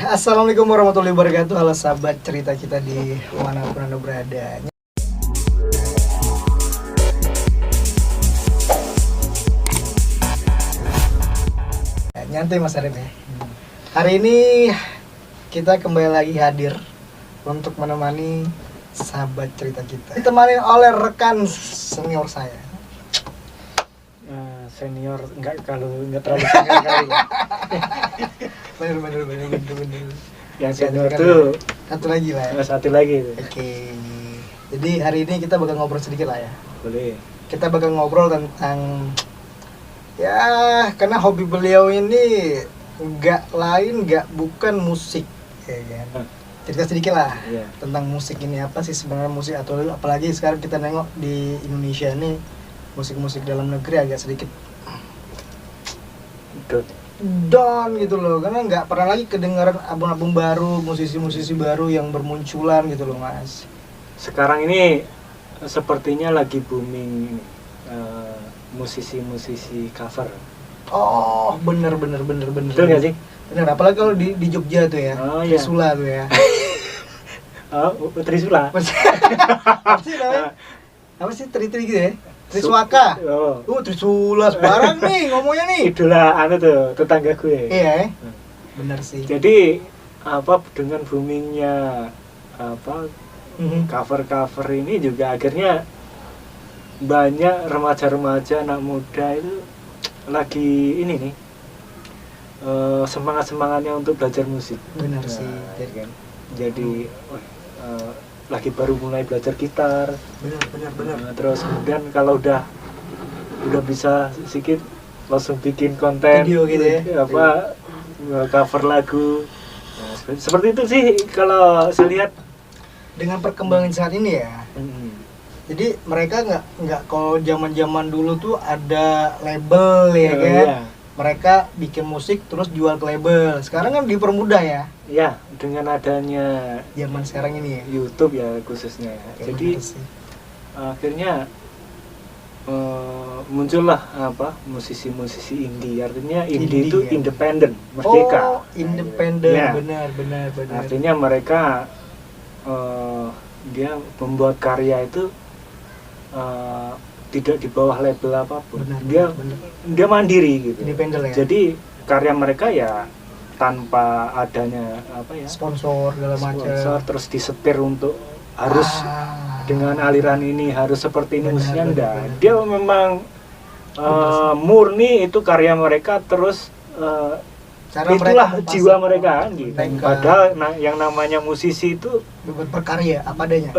Assalamualaikum warahmatullahi wabarakatuh. Halo sahabat cerita kita di manapun Anda berada. Nyantai Mas Arif ya. Hari ini kita kembali lagi hadir untuk menemani sahabat cerita kita. Ditemani oleh rekan senior saya. Senior enggak terlalu senior kali ya. Bener. Yang senior tuh satu lagi lah ya. Satu lagi tuh. Oke. Jadi hari ini kita bakal ngobrol sedikit lah ya. Boleh. Kita bakal ngobrol tentang ya, karena hobi beliau ini nggak bukan musik, ya kan. Cerita sedikit lah tentang musik ini, apa sih sebenarnya musik, atau apalagi sekarang kita nengok di Indonesia ini musik-musik dalam negeri agak sedikit down gitu loh, karena nggak pernah lagi kedengaran album-album baru, musisi-musisi baru yang bermunculan gitu loh Mas. Sekarang ini sepertinya lagi booming musisi-musisi cover. Oh bener. Betul nggak sih? Bener, apalagi kalau di Jogja tuh ya, Trisula tuh ya. Trisula. Apa sih namanya? Apa sih tri-tri gitu ya? Triswaka. Trisula sebarang nih ngomongnya nih. Idola tuh tetangga gue. Iya. Bener sih. Jadi dengan boomingnya cover ini juga akhirnya banyak remaja-remaja anak muda itu lagi ini nih semangatnya untuk belajar musik. Benar sih. Jadi lagi baru mulai belajar gitar. Benar. Terus kemudian kalau udah bisa sedikit langsung bikin konten video gitu ya. Cover lagu. Seperti itu sih kalau saya lihat dengan perkembangan saat ini ya. Jadi mereka nggak kalau zaman dulu tuh ada label ya kan. Iya. Mereka bikin musik terus jual ke label. Sekarang kan dipermudah ya. Ya, dengan adanya zaman sekarang ini ya. YouTube ya khususnya. Ya, jadi akhirnya muncullah musisi-musisi indie. Artinya indie itu ya. Independen, merdeka. Oh, independen. Ya. Benar. Artinya mereka dia membuat karya itu tidak di bawah label apapun. Dia mandiri gitu. Independen ya. Jadi karya mereka ya tanpa adanya sponsor segala macam. Terus disetir untuk harus dengan aliran ini harus seperti ini musiknya enggak. Dia memang murni itu karya mereka, terus itulah jiwa mereka gitu. Padahal yang namanya musisi itu berkarya apa adanya.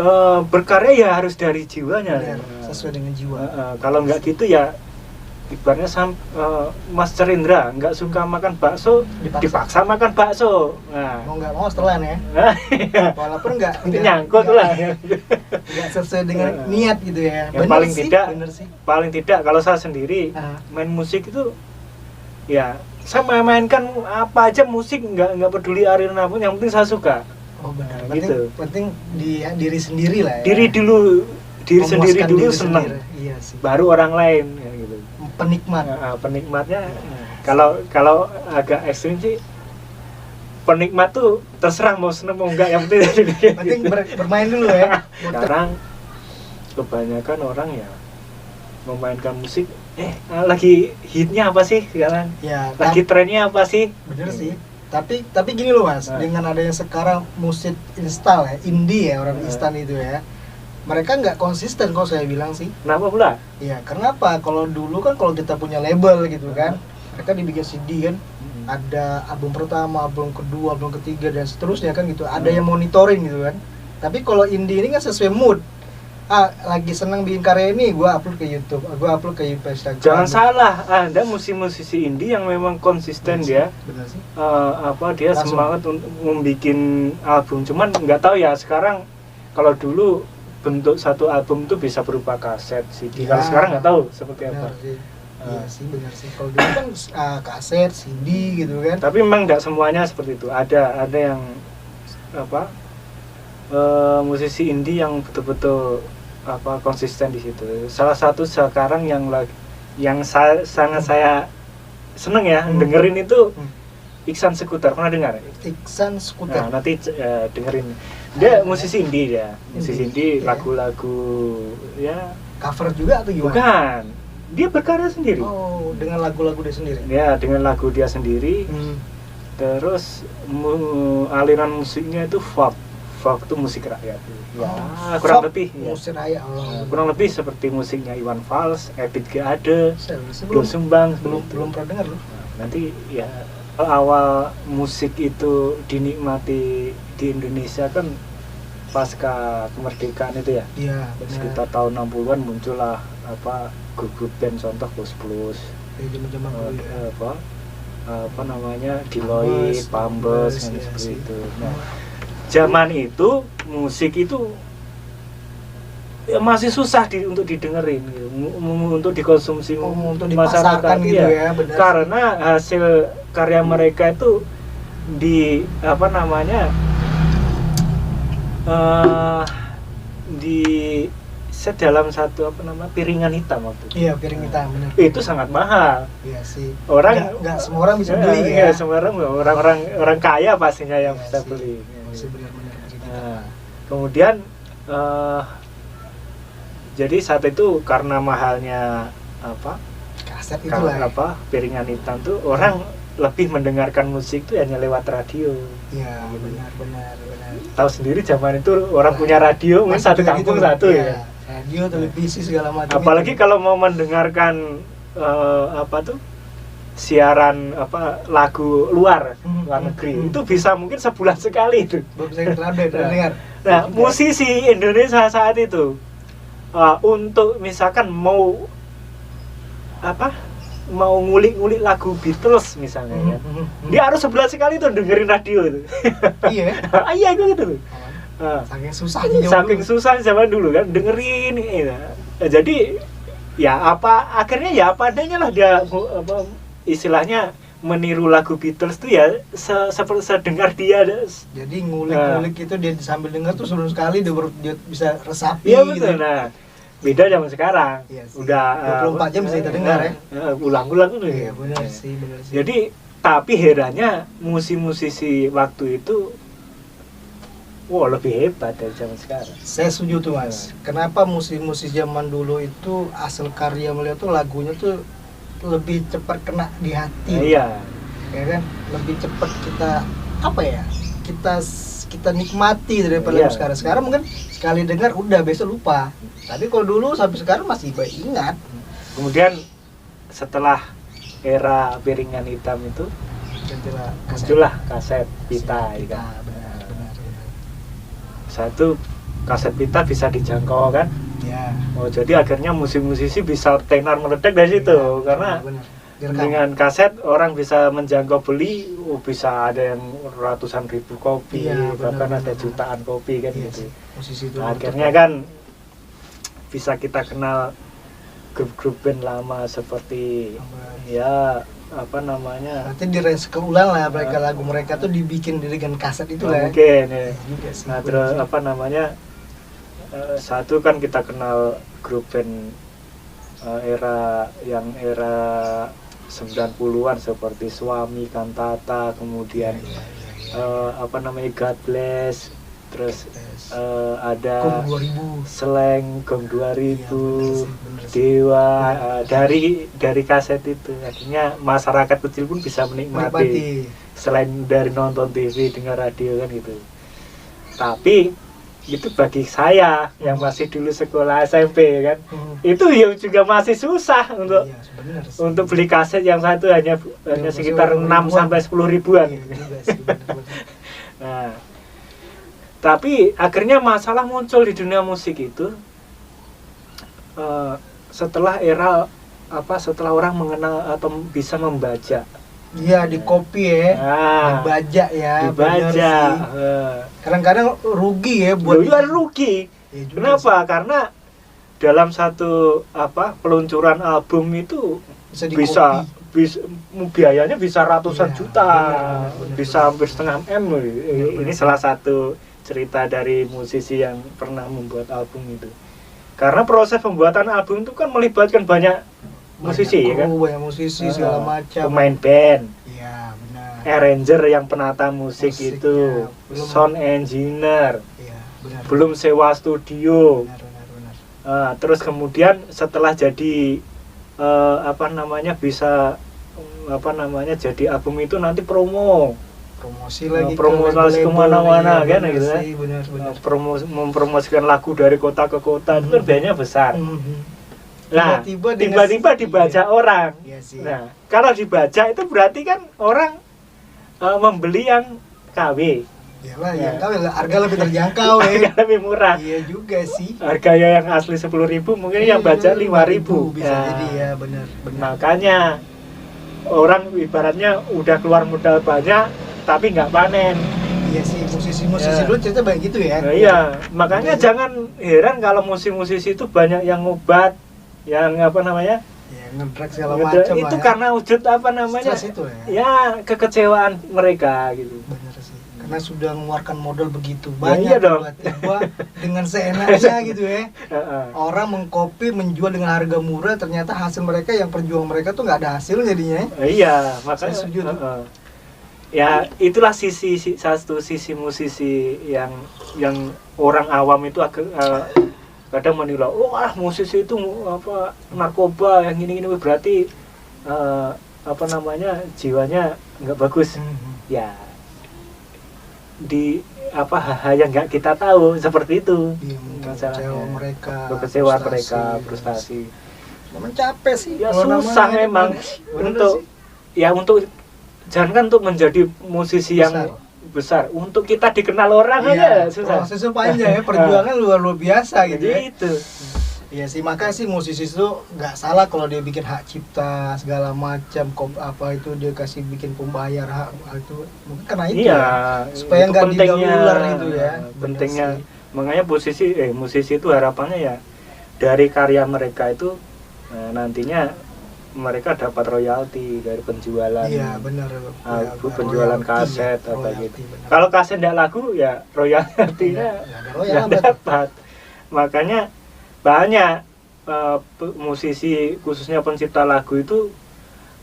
Berkarya ya harus dari jiwanya. Sesuai dengan jiwa. Kalau nggak gitu ya ibaratnya Mas Cerindra nggak suka makan bakso, dipaksa makan bakso. Nah, mau nggak mau setelan ya. Walaupun nggak nyangkut lah. Nggak sesuai dengan niat gitu ya. Yang paling tidak kalau saya sendiri main musik itu ya saya mainkan apa aja musik, nggak peduli aliran apapun, yang penting saya suka. Oh benar. Gitu. Penting di diri sendiri lah ya. Diri sendiri dulu seneng. Iya sih. Baru orang lain ya, gitu. Penikmatnya kalau agak ekstrim sih, penikmat tuh terserah mau seneng mau enggak, yang penting bermain dulu ya. Sekarang kebanyakan orang ya memainkan musik lagi hitnya apa sih sekarang? Ya, lagi trennya apa sih? Bener sih. Tapi gini loh Mas, dengan adanya sekarang musik instan ya, indie ya, orang instan itu ya. Mereka nggak konsisten kalau saya bilang sih. Kenapa pula? Ya, kenapa? Kalau dulu kan kalau kita punya label gitu kan, mereka dibikin CD kan, ada album pertama, album kedua, album ketiga dan seterusnya kan gitu. Ada yang monitoring gitu kan. Tapi kalau indie ini kan sesuai mood. Lagi senang bikin karya ini, gue upload ke YouTube, gue upload ke Instagram. Jangan salah, ada musisi indie yang memang konsisten. Dia. Benar sih. Dia langsung semangat untuk membuat album. Cuman nggak tahu ya sekarang, kalau dulu bentuk satu album itu bisa berupa kaset, CD. Kalau sekarang nggak tahu seperti apa. Iya sih, benar sih. Kalau dulu kan kaset, CD gitu kan. Tapi memang nggak semuanya seperti itu. Ada yang musisi indie yang betul-betul konsisten di situ. Salah satu sekarang yang sangat saya seneng ya dengerin itu Iksan Skuter, pernah dengar? Iksan Skuter. Nah, nanti dengerin. Dia musisi indie ya, musisi indie, Iya. lagu-lagu ya. Cover juga atau gimana? Bukan, dia berkarya sendiri. Oh, dengan lagu-lagu dia sendiri. Ya, dengan lagu dia sendiri. Hmm. Terus aliran musiknya itu folk itu musik rakyat. Ya, kurang Folk lebih. Ya. musik rakyat. Kurang lebih seperti musiknya Iwan Fals, Ebit G. Ade, Belum Doel Sumbang. belum pernah dengar loh. Nanti ya awal musik itu dinikmati di Indonesia kan pasca kemerdekaan itu ya. Iya, benar. Sekitar tahun 60-an muncullah grup band contoh Plus Plus. Dari zaman-zaman dulu ya. Apa namanya? Deloitte, Pambes ya, seperti itu. Nah, zaman itu musik itu ya masih susah untuk didengerin gitu, untuk dikonsumsi untuk masyarakat dipasarkan gitu ya, benar. karena hasil karya mereka itu di di set dalam satu piringan hitam waktu itu. Iya, piring hitam, benar. Itu sangat mahal. Iya sih. Orang nggak semua orang bisa beli ya. Semua orang kaya pastinya yang bisa sih. beli. Masih benar-benar Nah, kemudian jadi saat itu karena mahalnya kaset itulah. piringan hitam tuh orang lebih mendengarkan musik tuh hanya lewat radio. Iya, benar. Tahu sendiri zaman itu orang punya radio mungkin satu kampung satu ya. Radio, televisi segala macam. Apalagi kalau mau mendengarkan siaran lagu luar negeri itu bisa mungkin sebulan sekali itu. Baru saya dengar. Nah, musisi Indonesia saat itu untuk misalkan mau ngulik-ngulik lagu Beatles misalnya ya. Dia harus sebulan sekali tuh dengerin radio itu. Iya. Iya gitu. Saking susahnya susah zaman dulu kan dengerin gitu. Jadi ya akhirnya ya apa adanya lah dia istilahnya meniru lagu Beatles tuh ya seperti sedengar dia. Jadi ngulik-ngulik itu dia sambil dengar tuh sebelum sekali dia bisa resapi. Iya betul. Gitu. Nah, beda zaman sekarang. Yes, udah 24 jam bisa kita dengar ya. Ulang-ulang tuh. Iya, benar sih. Jadi tapi herannya musisi waktu itu lebih hebat dari zaman sekarang. Saya setuju tuh Mas. Kenapa musisi zaman dulu itu asal karya mereka tuh lagunya tuh lebih cepat kena di hati. Iya. Ya kan? Lebih cepat kita nikmati daripada sekarang. Sekarang mungkin sekali dengar udah besok lupa. Tapi kalau dulu sampai sekarang masih ingat. Kemudian setelah era piringan hitam itu muncullah kaset pita. Benar. Satu kaset pita bisa dijangkau kan? Ya. Jadi akhirnya musisi bisa tenar meledak dari situ karena dengan kaset orang bisa menjangkau beli, bisa ada yang ratusan ribu kopi, bahkan ada jutaan kopi kan gitu. Akhirnya kan bisa kita kenal grup-grup band lama seperti nanti di-recycle ulang lah lagu mereka tuh dibikin dengan kaset itu lah. Mungkin ya. Nah terus satu kan kita kenal grup band era 90-an seperti Suami, Kantata, kemudian God Bless, terus ada Slang, Gong 2000, Dewa, dari kaset itu akhirnya masyarakat kecil pun bisa menikmati selain dari nonton TV, dengar radio kan gitu. Tapi itu bagi saya yang masih dulu sekolah SMP kan, itu ya juga masih susah untuk beli kaset yang satu hanya sekitar 6 sampai 10 ribuan. Nah, tapi akhirnya masalah muncul di dunia musik itu setelah setelah orang mengenal atau bisa membaca. Iya, di copy ya, dibaca ya. Kadang-kadang rugi ya buat rugi. Kenapa? Karena dalam satu peluncuran album itu bisa biayanya bisa ratusan juta, bisa hampir setengah M. Ini salah satu cerita dari musisi yang pernah membuat album itu. Karena proses pembuatan album itu kan melibatkan banyak musisi, banyak musisi segala macam, pemain band. Iya, benar. arranger yang penata musik Musiknya, itu, belum- sound engineer, Iya, benar. belum sewa studio. Benar. Terus kemudian setelah jadi bisa jadi album itu nanti Promosi lagi promosi ke kemana-mana label, kan iya, gitu benar kan. sih, benar. Mempromosikan lagu dari kota ke kota itu kan biayanya besar. Nah, tiba-tiba dibaca orang. Iya sih. Nah, kalau dibaca itu berarti kan orang membeli yang KW. Iyalah, Ya. yang tahu harga lebih terjangkau ya. Harga lebih murah. Iya juga sih. Harganya yang asli 10.000 mungkin yang baca 5.000. Bisa jadi ya, benar. Makanya orang ibaratnya udah keluar modal banyak tapi nggak panen. Iya sih, musisi-musisi dulu cerita banyak gitu ya. Nah, iya, makanya jangan heran kalau musisi-musisi itu banyak yang ngobat, yang Ya, ngedrug segala macam itu lah ya. karena wujud Stres itu ya. ya kekecewaan mereka gitu. Benar sih. Karena sudah mengeluarkan modal begitu Ya, banyak, iya dong. tiba-tiba dengan seenaknya gitu ya. Orang mengcopy, menjual dengan harga murah, ternyata hasil mereka yang perjuangan mereka tuh nggak ada hasil jadinya. Iya, makanya Saya setuju tuh. ya itulah satu sisi musisi yang orang awam itu kadang menilai, wah musisi itu narkoba yang ini berarti jiwanya nggak bagus. Ya di hal yang nggak kita tahu seperti itu. Iya, mungkin Masalahnya. kecewa mereka, mereka frustasi. Memang capek sih. Ya kalau susah namanya memang bener untuk jangankan untuk menjadi musisi yang besar, untuk kita dikenal orang aja susah. Prosesnya panjang ya, perjuangan luar biasa gitu ya. Itu. Iya sih, makanya sih musisi itu nggak salah kalau dia bikin hak cipta segala macam, itu dia kasih bikin pembayar hak itu, mungkin karena itu Iya, supaya itu nggak pentingnya, diular gitu ya. pentingnya. Bener sih. Makanya musisi itu harapannya ya dari karya mereka itu nantinya mereka dapat royalti dari penjualan. Iya benar. Penjualan kaset ya, apa gitu. Bener. Kalau kaset tidak laku ya royaltinya nggak dapat. Makanya banyak musisi khususnya pencipta lagu itu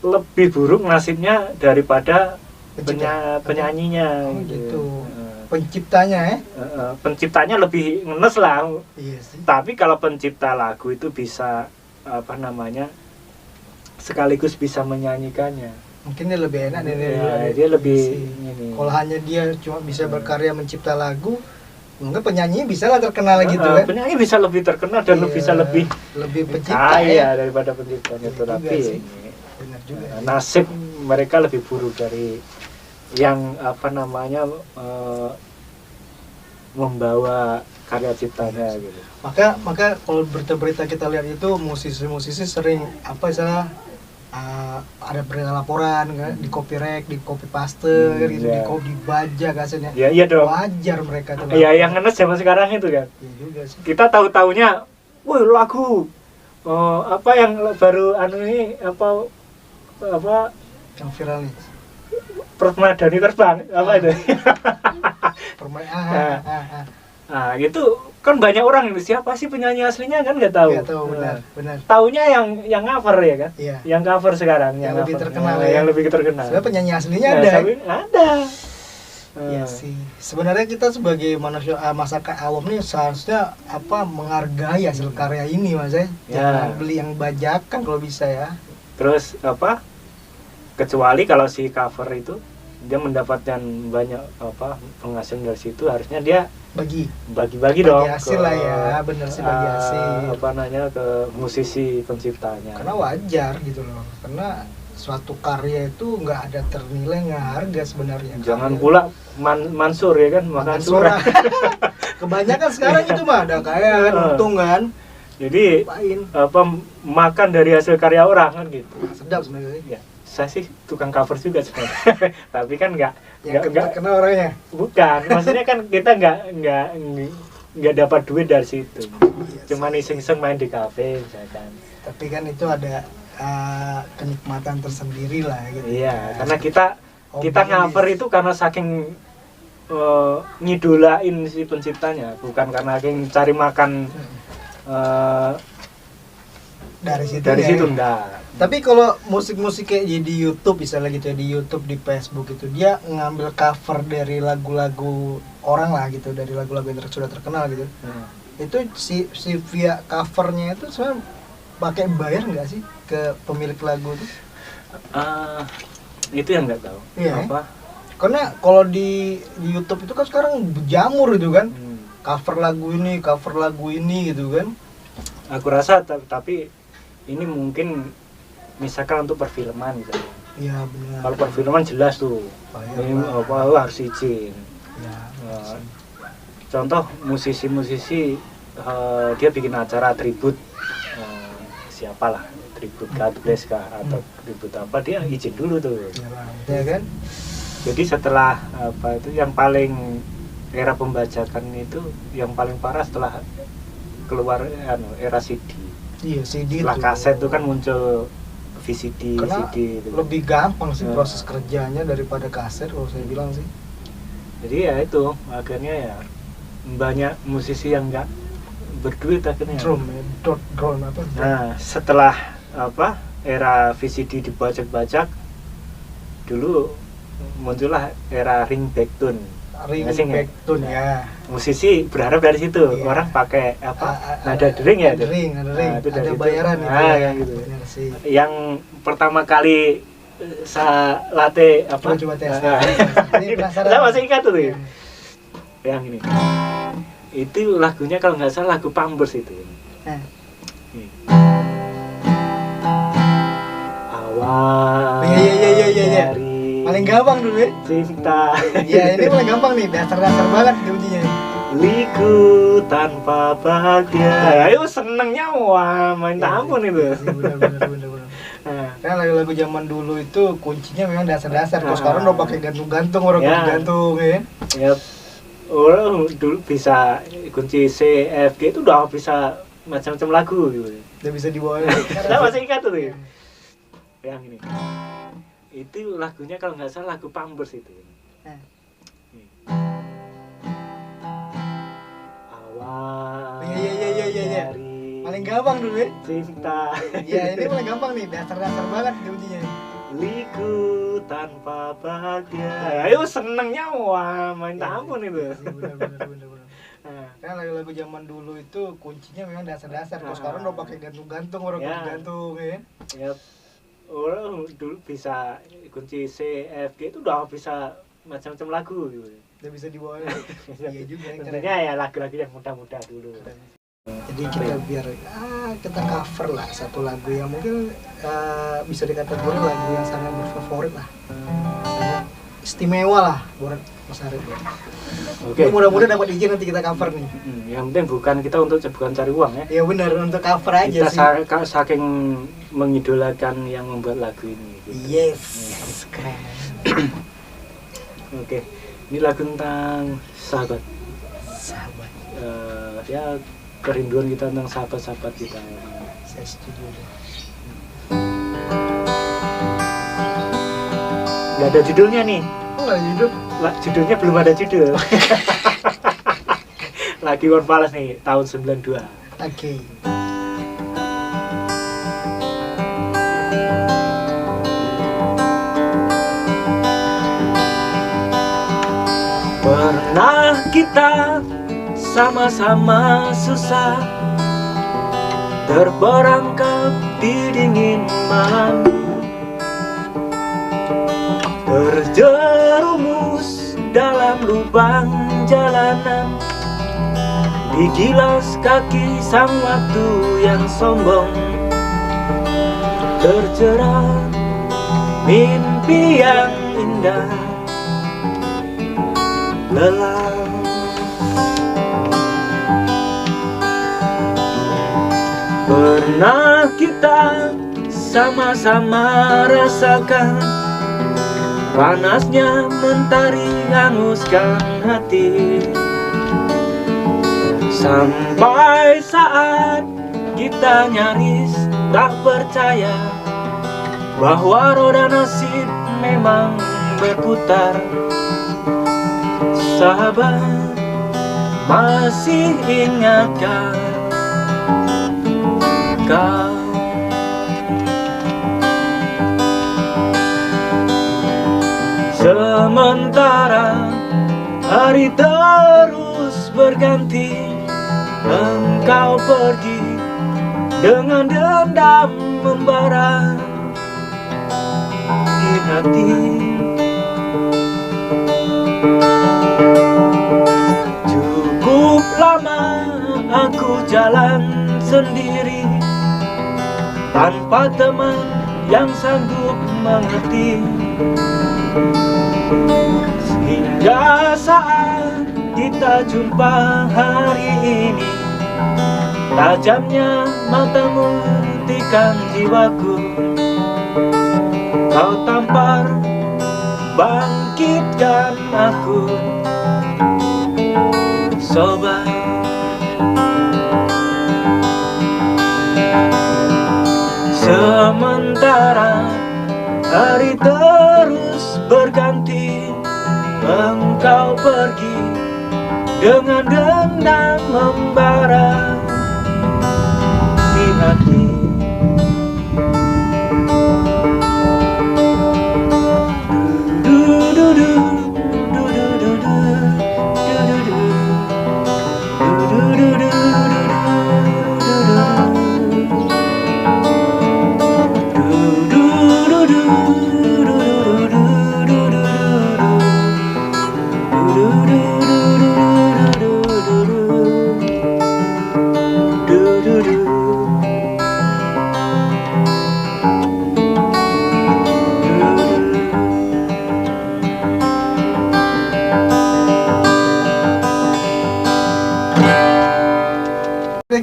lebih buruk nasibnya daripada penyanyinya. Gitu. Penciptanya ya? Penciptanya lebih ngenes lah. Iya sih. Tapi kalau pencipta lagu itu bisa sekaligus bisa menyanyikannya. Mungkin dia lebih enak dia lebih ini. Kalau hanya dia cuma bisa berkarya mencipta lagu, mungkin penyanyi bisa lah terkenal gitu kan. Penyanyi bisa lebih terkenal dan bisa lebih pencipta daripada penciptanya itu. Tapi benar juga. Nasib mereka lebih buruk dari yang membawa karya ciptanya gitu. Maka kalau berita-berita kita lihat itu musisi-musisi sering ada berita laporan kan, di copyright, di copy paste gitu, dibajak hasilnya. Ya, iya dong. Wajar mereka tuh. Iya, yang ngenes zaman sekarang itu kan. Iya juga sih. Kita tahu-taunya, woi lagu yang baru ini yang viral nih. Permadani terbang itu. Nah, itu kan banyak orang siapa sih penyanyi aslinya kan nggak tahu. Nggak tahu, benar. Taunya yang cover ya kan? Iya. Yang cover sekarang, yang lebih cover. terkenal Yang lebih terkenal. Sebenarnya penyanyi aslinya ada. Ada. Iya sih. Sebenarnya kita sebagai manusia masyarakat awam nih seharusnya menghargai hasil karya ini Mas ya. Jangan beli yang bajakan kalau bisa ya. Terus kecuali kalau si cover itu dia mendapatkan banyak penghasilan dari situ, harusnya dia bagi dong hasil lah ya, bener sih bagi hasil ke musisi penciptanya, karena wajar gitu loh, karena suatu karya itu nggak ada ternilai nggak harga sebenarnya. Jangan pula Mansur ya kan makan surah. Kebanyakan sekarang itu mah ada kaya kan, untung kan, jadi makan dari hasil karya orang kan gitu. Sedap sebenarnya. Ya, saya sih tukang cover juga sebenarnya. Tapi kan nggak kenal orangnya. Bukan, maksudnya kan kita nggak dapat duit dari situ. Cuman iseng-iseng main di kafe misalkan. Tapi kan itu ada kenikmatan tersendiri lah gitu. Iya, karena kita cover itu karena saking ngidolain si penciptanya, bukan karena saking cari makan dari situ enggak. Tapi kalau musik-musik kayak di YouTube misalnya gitu ya, di YouTube, di Facebook gitu, dia ngambil cover dari lagu-lagu orang lah gitu, dari lagu-lagu yang sudah terkenal gitu. Itu si via covernya itu sebenarnya pakai bayar nggak sih ke pemilik lagu itu? Itu yang nggak tahu. Iya, apa? Karena kalau di YouTube itu kan sekarang berjamur itu kan, cover lagu ini gitu kan. Aku rasa tapi ini mungkin misalkan untuk perfilman gitu. Iya benar. Kalau perfilman jelas tuh, ini harus izin. Ya, contoh musisi-musisi dia bikin acara tribut siapalah, tribut God Bless kah atau tribut apa, dia izin dulu tuh. Ya kan? Jadi setelah apa itu yang paling era pembajakan itu yang paling parah setelah keluar era CD. Iya, CD. Setelah kaset itu kan muncul VCD, karena CD itu. Lebih gampang sih proses kerjanya daripada kaset kalau saya bilang sih. Jadi ya itu akhirnya ya banyak musisi yang nggak berduit akhirnya. Drone apa? Nah setelah apa era VCD dibajak-bajak, dulu muncullah era ringback tune. Ringback tune ya. Musisi berharap dari situ orang pakai apa nada dering ya. Ada bayaran ya gitu. Yang pertama kali latih apa? Coba tes. Saya masih ingat tuh. Yang ini. Itu lagunya kalau nggak salah lagu Pampers itu. Awal. Iya. Paling gampang dulu ya. Cinta. Ya ini paling gampang nih, dasar-dasar banget kuncinya. Liku tanpa bahagia. Ayo senengnya wah main tampun itu. Benar. Karena lagu-lagu zaman dulu itu kuncinya memang dasar-dasar. Kalau sekarang udah pakai gantung-gantung, orang gantung ya. Yap. Orang dulu bisa kunci C, F, G itu udah bisa macam-macam lagu gitu. Udah bisa dibawa. Saya masih ingat tuh. Yang ini. Itu lagunya kalau nggak salah lagu Pampers itu. Awal. Iya. Paling gampang dulu ya. Cinta. Ya ini paling gampang nih, dasar-dasar banget kuncinya. Liku tanpa bahagia. Ayo senengnya wah main tampun itu. Benar. Karena lagu-lagu zaman dulu itu kuncinya memang dasar-dasar. Kalau sekarang udah pakai gantung-gantung, orang gantung ya. Yap. Orang dulu bisa kunci C, F, G itu udah bisa macam-macam lagu gitu. Udah bisa dibawa. Iya juga. Tentunya ya lagu-lagu yang mudah-mudah dulu. Jadi kita biar kita cover lah satu lagu yang mungkin bisa dikategori lagu yang sangat berfavorit lah, sangat istimewa lah buat Mas Arif ya. Oke. Mudah-mudahan dapat izin nanti kita cover nih. Yang penting bukan kita bukan cari uang ya. Iya benar, untuk cover aja kita sih. Kita saking mengidolakan yang membuat lagu ini. Gitu. Yes, keren. Oke, ini lagu tentang sahabat. Ya kerinduan kita tentang sahabat-sahabat kita. Saya setuju. Gak ada judulnya nih. Nggak ada judul? Judulnya belum ada judul. Lagi One Palace nih, tahun 92. Oke. Pernah kita sama-sama susah, terperangkap di dingin malam, terjerumus dalam lubang jalanan, digilas kaki sang waktu yang sombong, terjerat mimpi yang indah, lelah. Pernah kita sama-sama rasakan panasnya mentari hanguskan hati, sampai saat kita nyaris tak percaya bahwa roda nasib memang berputar. Sahabat, masih ingatkah kau Sementara hari terus berganti, engkau pergi dengan dendam membara di hati. Cukup lama aku jalan sendiri, tanpa teman yang sanggup mengerti. Hingga saat kita jumpa hari ini, tajamnya matamu tikam jiwaku. Kau tampar, bangkitkan aku, sobat. Sementara hari terus berganti, engkau pergi dengan dendam membara di hati.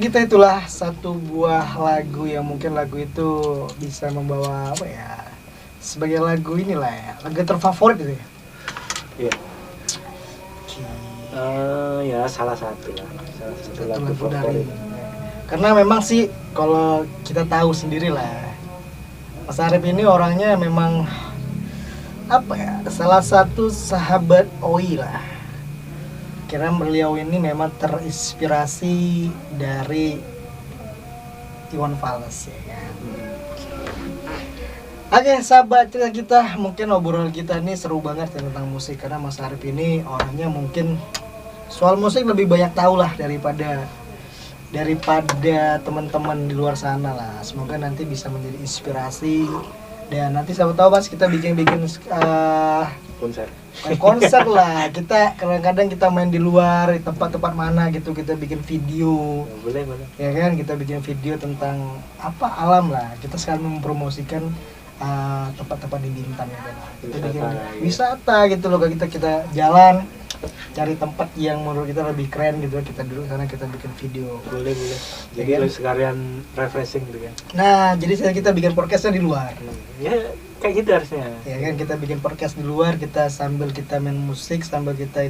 Kita itulah satu buah lagu yang mungkin lagu itu bisa membawa apa ya, sebagai lagu inilah ya, lagu terfavorit gitu ya. Iya. Ya salah satu lah, salah satu lagu favorit. Karena memang sih kalau kita tahu sendiri lah, Mas Arif ini orangnya memang apa ya, salah satu sahabat Oi lah. Karena beliau ini memang terinspirasi dari Iwan Fals ya kan. Oke sahabat cerita kita, mungkin obrolan kita ini seru banget ya tentang musik, karena Mas Arif ini orangnya mungkin soal musik lebih banyak tahu lah daripada teman-teman di luar sana lah. Semoga nanti bisa menjadi inspirasi, dan nanti siapa tahu Mas kita bikin konser lah. Kita kadang-kadang kita main di luar, di tempat-tempat mana gitu, kita bikin video. Boleh. Ya kan, kita bikin video tentang apa, alam lah. Kita sekarang mempromosikan tempat-tempat di Bintan ya kan. Kita bikin wisata gitu loh, kita jalan cari tempat yang menurut kita lebih keren gitu, kita duduk sana, kita bikin video. Boleh. Jadi ya kan? Sekalian refreshing gitu kan. Nah, jadi kita bikin podcastnya di luar. Ya kayak gitu harusnya. Ya kan, kita bikin podcast di luar, kita sambil kita main musik, sambil kita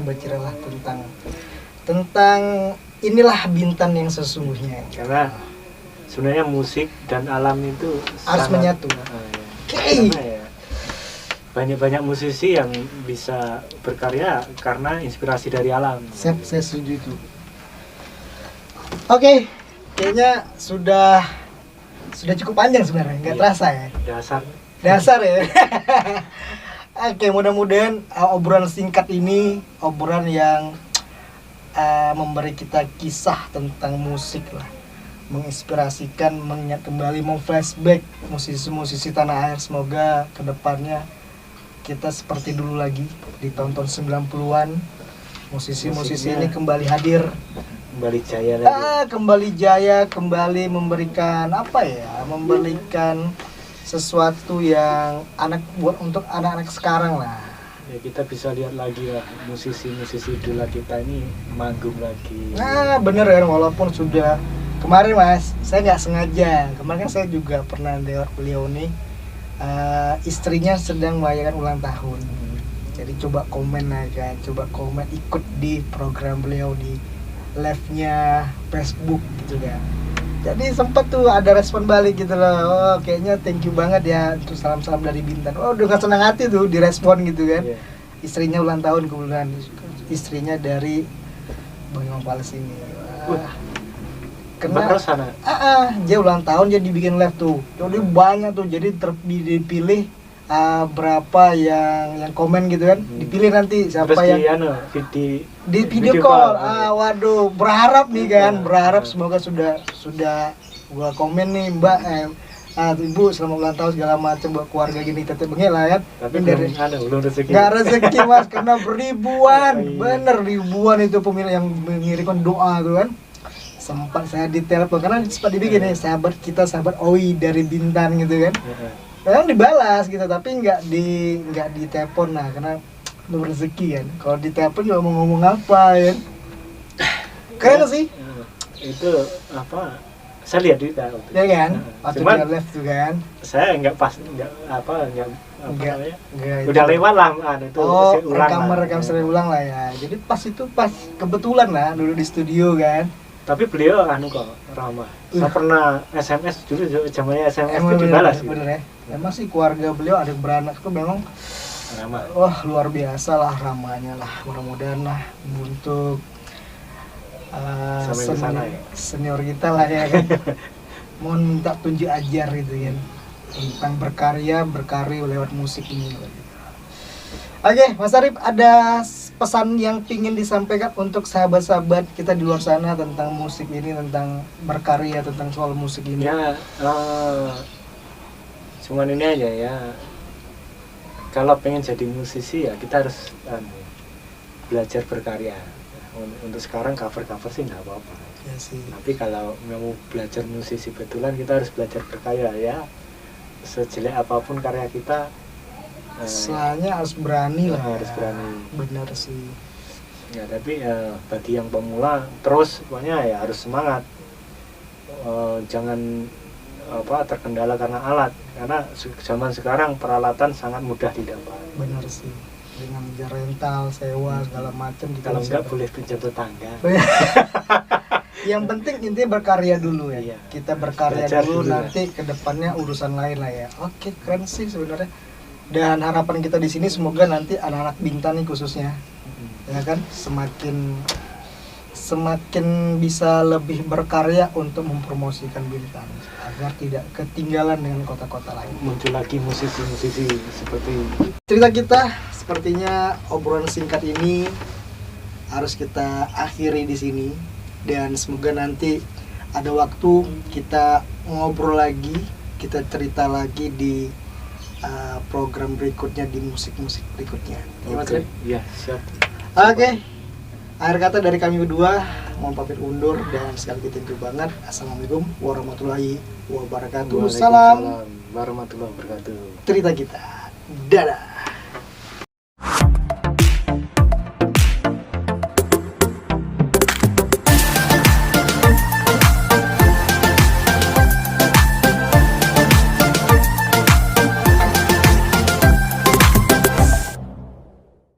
bercerita lah tentang inilah Bintan yang sesungguhnya. Karena sebenarnya musik dan alam itu harus menyatu. Oke. Banyak musisi yang bisa berkarya karena inspirasi dari alam. Saya setuju itu. Oke, kayaknya sudah cukup panjang sebenarnya, nggak terasa ya. Dasar ya. Oke, mudah-mudahan obrolan singkat ini obrolan yang memberi kita kisah tentang musik lah, menginspirasikan, mengingat kembali, memflashback musisi-musisi tanah air. Semoga kedepannya kita seperti dulu lagi di tahun-tahun 90-an, musisi-musisi ini kembali hadir, kembali jaya lagi. Kembali jaya, kembali memberikan memberikan sesuatu yang untuk anak-anak sekarang lah. Ya, kita bisa lihat lagi lah musisi-musisi idola kita ini manggung lagi. Nah bener kan, walaupun sudah kemarin Mas, saya nggak sengaja, kemarin kan saya juga pernah lewat beliau nih, istrinya sedang merayakan ulang tahun. Jadi coba komen ikut di program beliau di live-nya Facebook gitu kan. Jadi sempat tuh ada respon balik gitu loh. Oh, kayaknya thank you banget ya untuk salam-salam dari Bintan. Oh, dengan senang hati tuh direspon gitu kan. Yeah. Istrinya ulang tahun, kebetulan istrinya dari Bang Iwan Fals ini. Kena dia ulang tahun, dia dibikin live tuh. Jadi banyak tuh, jadi dipilih berapa yang komen gitu kan, dipilih nanti siapa terus yang di video call. Waduh, berharap nih kan, berharap semoga sudah gua komen nih Mbak, Ibu selamat ulang tahun segala macam buat keluarga gini tetep bengi lah ya. Tapi belum rezeki. Nggak rezeki Mas, karena ribuan, bener ribuan itu pemilih yang mengirimkan doa tuh kan. Sempat saya ditelepon karena sempat dibikin nih sahabat kita, sahabat Owi dari Bintan gitu kan. Memang dibalas gitu, tapi nggak ditelepon lah karena belum rezeki kan. Kalau ditelepon juga mau ngomong apa ya? Keren sih. Itu apa? Saya lihat di tahu. Ya kan? Waktu dia live tuh kan. Saya nggak udah lewat lah itu. Rekam sering ulang lah ya. Jadi pas kebetulan lah dulu di studio kan. Tapi beliau kok ramah. Saya pernah SMS dulu zamannya SMS itu dibalas. Bener ya. Memang sih keluarga beliau adik beranak tuh memang ramah. Wah, luar biasa lah ramahnya lah. Mudah-mudahan lah untuk senior kita lah ya kan. Mohon minta tunjuk ajar gitu kan tentang berkarya lewat musik ini. Oke, Mas Arif, ada pesan yang pingin disampaikan untuk sahabat-sahabat kita di luar sana tentang musik ini, tentang berkarya, tentang soal musik ini? Ya, cuman ini aja ya. Kalau pengen jadi musisi ya kita harus belajar berkarya. Untuk sekarang cover sih nggak apa-apa. Ya sih. Tapi kalau mau belajar musisi betulan kita harus belajar berkarya ya. Sejelek apapun karya kita, soalnya harus berani lah. Harus berani. Benar sih. Ya tapi bagi yang pemula terus pokoknya ya harus semangat. Jangan terkendala karena alat, karena zaman sekarang peralatan sangat mudah didapat. Benar sih. Dengan rental, sewa segala macam. Kalau enggak boleh pinjam tetangga. Yang penting intinya berkarya dulu ya. Iya. Kita berkarya dulu nanti kedepannya urusan lain lah ya. Oke, keren sih sebenarnya. Dan harapan kita di sini semoga nanti anak-anak Bintan nih khususnya, ya kan, semakin bisa lebih berkarya untuk mempromosikan Bintan agar tidak ketinggalan dengan kota-kota lain. Muncul lagi musisi-musisi seperti cerita kita. Sepertinya obrolan singkat ini harus kita akhiri di sini, dan semoga nanti ada waktu kita ngobrol lagi, kita cerita lagi di program berikutnya, di musik-musik berikutnya. Iya, siap. Oke. Akhir kata dari kami berdua, mohon pamit undur dan sekali lagi thank you banget. Assalamualaikum warahmatullahi wabarakatuh. Waalaikumsalam warahmatullahi wabarakatuh. Cerita kita. Dadah.